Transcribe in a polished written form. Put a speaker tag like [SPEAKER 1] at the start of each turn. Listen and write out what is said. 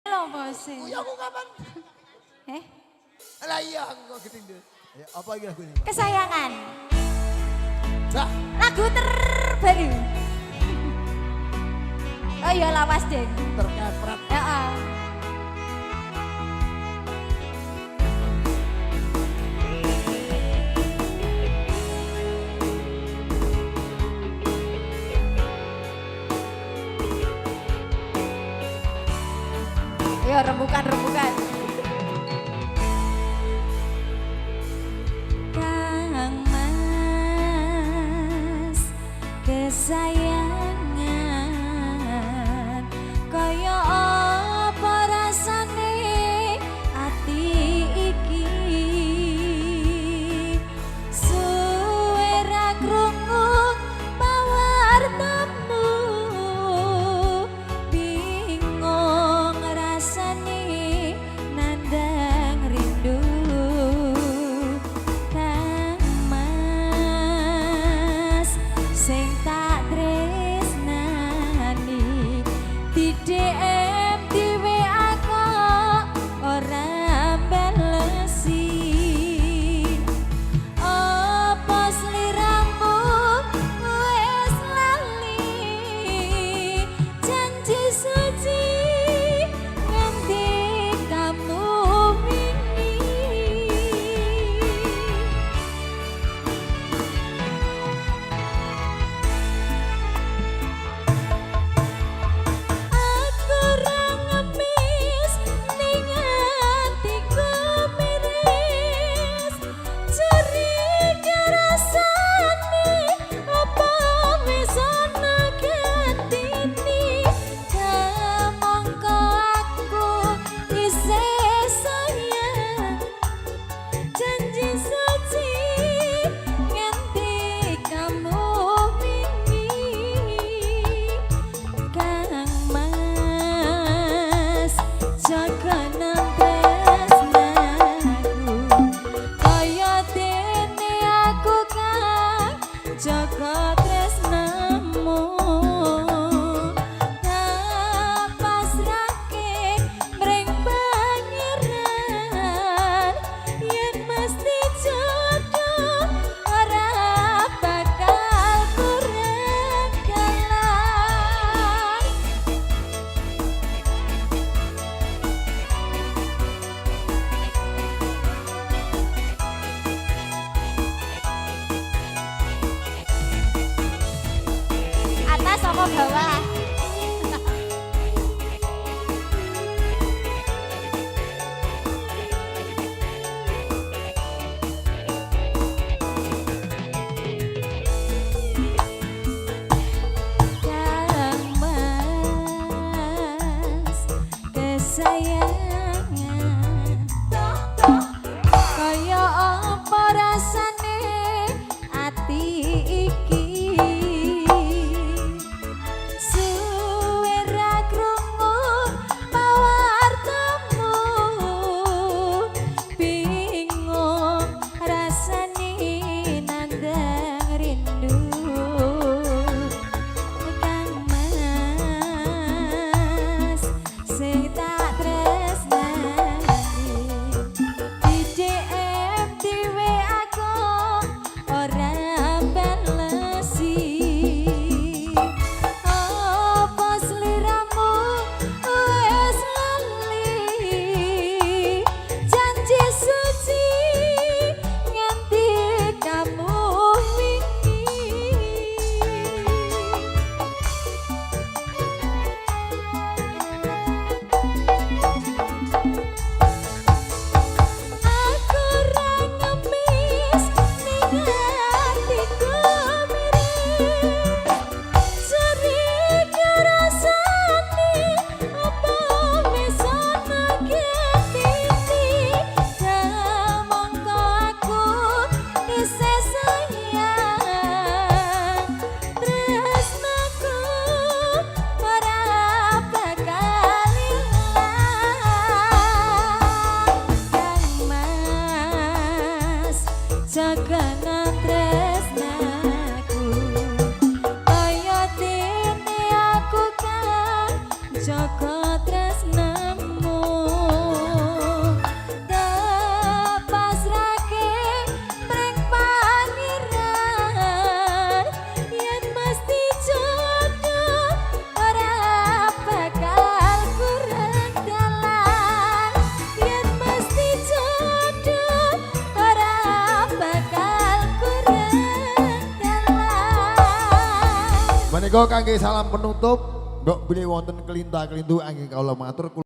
[SPEAKER 1] Lho bose.
[SPEAKER 2] Kuya aku kapan?
[SPEAKER 1] Eh?
[SPEAKER 2] Lah iya aku kok gede. Ya apa iki lagu ini?
[SPEAKER 1] Kesayangan.
[SPEAKER 2] Dah.
[SPEAKER 1] Lagu terbaru. Oh iya lawas deh.
[SPEAKER 2] Terkepret.
[SPEAKER 1] Heeh. Ayo rembukan. Kang Mas kesayangan kaya apa rasane ati iki suwe ra krungu pawartamu bingung rasane nandang rindu Kang Mas sing tak tresnani di DM di WA kok ora balesi apa sliramu wis lali janji suci nganti kamu wingi aku ra ngemis ning atiku miris curiga rasane apa wis ana gatine kamangka aku isih sayang janji suci nganti kamu wingi Kang Mas jaga tresnaku kaya dene aku kang jaga tresnamu tak pasrahke mring pangeran yen mesti jodoh ora bakal kurang galang atas apa bawah Kang Mas kesayangan kaya apa rasane ati iki
[SPEAKER 2] Mega kangge salam penutup, mbok bilih wonten kelinta-kelintu angge kawula matur